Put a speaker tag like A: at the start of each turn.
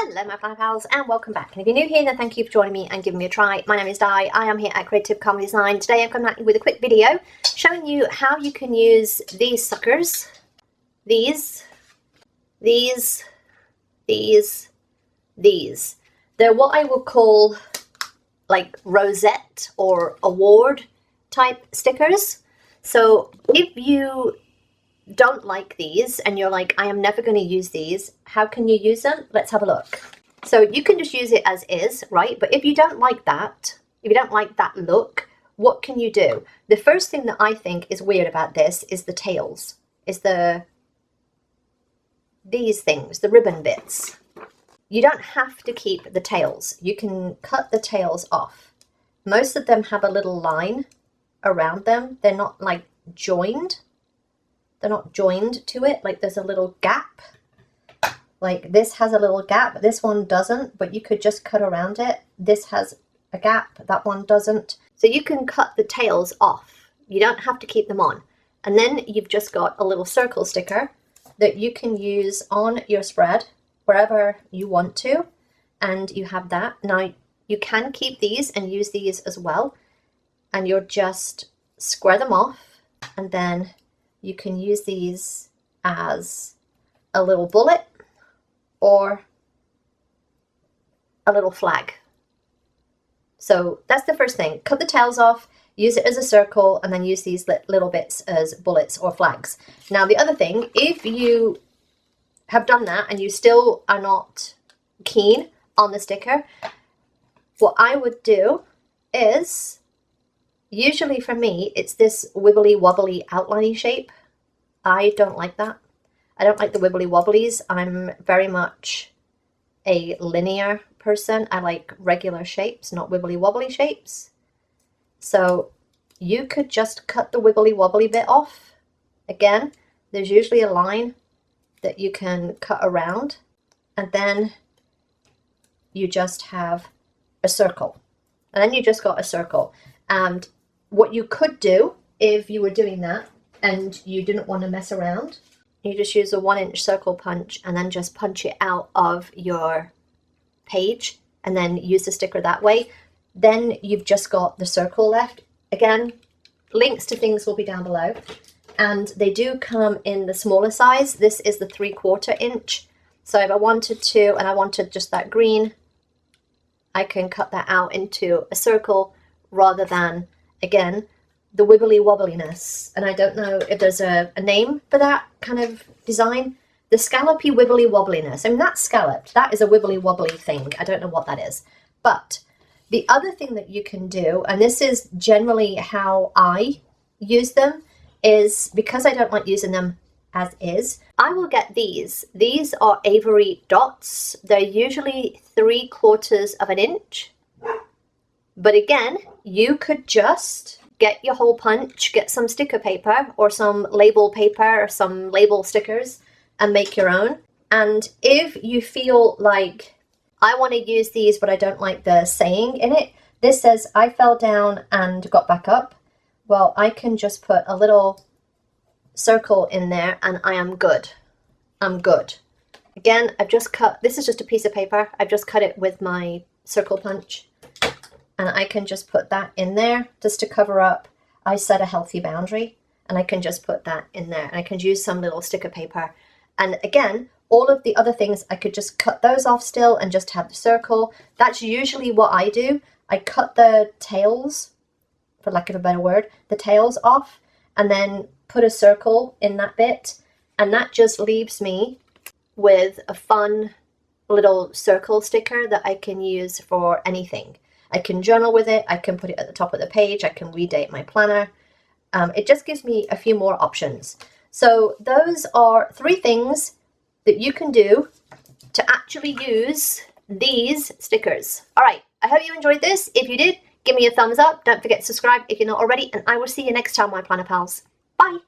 A: Hello my planner pals and welcome back, and if you're new here then thank you for joining me and giving me a try. My name is Di, I am here at Creative Comedy Design. Today I'm coming at you with a quick video showing you how you can use these suckers, these. They're what I would call like Rosette or award type stickers. So if you don't like these and you're like, I am never going to use these, how can you use them? Let's have a look. So you can just use it as is, right? But if you don't like that, if you don't like that look, what can you do? The first thing that I think is weird about this is the tails, is these things, the ribbon bits. You don't have to keep the tails. You can cut the tails off. Most of them have a little line around them. They're not like joined. They're not joined to it, like there's a little gap. Like this has a little gap, this one doesn't, but you could just cut around it. This has a gap, that one doesn't. So you can cut the tails off. You don't have to keep them on. And then you've just got a little circle sticker that you can use on your spread wherever you want to. And you have that. Now you can keep these and use these as well. And you'll just square them off, and then you can use these as a little bullet or a little flag. So that's the first thing. Cut the tails off, use it as a circle, and then use these little bits as bullets or flags. Now the other thing, if you have done that and you still are not keen on the sticker, what I would do is, usually for me, it's this wibbly wobbly outliney shape. I don't like that. I don't like the wibbly wobblies. I'm very much a linear person. I like regular shapes, not wibbly wobbly shapes. So you could just cut the wibbly wobbly bit off. Again, there's usually a line that you can cut around, and then you just have a circle. And then you just got a circle. And what you could do if you were doing that and you didn't want to mess around, you just use a 1-inch circle punch and then just punch it out of your page and then use the sticker that way. Then you've just got the circle left. Again, links to things will be down below. And they do come in the smaller size. This is the 3/4 inch. So if I wanted to, and I wanted just that green, I can cut that out into a circle rather than, again, the wibbly wobbliness. And I don't know if there's a name for that kind of design. The scallopy wibbly wobbliness. I mean, that's scalloped. That is a wibbly wobbly thing. I don't know what that is. But the other thing that you can do, and this is generally how I use them, is because I don't like using them as is, I will get these. These are Avery dots. They're usually 3/4 of an inch. But again, you could just get your hole punch, get some sticker paper or some label paper or some label stickers and make your own. And if you feel like, I want to use these but I don't like the saying in it, this says, I fell down and got back up. Well, I can just put a little circle in there and I am good. I'm good. Again, I've just cut, this is just a piece of paper. I've just cut it with my circle punch. And I can just put that in there just to cover up. I set a healthy boundary and I can just put that in there. And I can use some little sticker paper. And again, all of the other things, I could just cut those off still and just have the circle. That's usually what I do. I cut the tails, for lack of a better word, the tails off and then put a circle in that bit. And that just leaves me with a fun little circle sticker that I can use for anything. I can journal with it, I can put it at the top of the page, I can redate my planner. It just gives me a few more options. So those are 3 things that you can do to actually use these stickers. All right, I hope you enjoyed this. If you did, give me a thumbs up. Don't forget to subscribe if you're not already, and I will see you next time, my planner pals. Bye.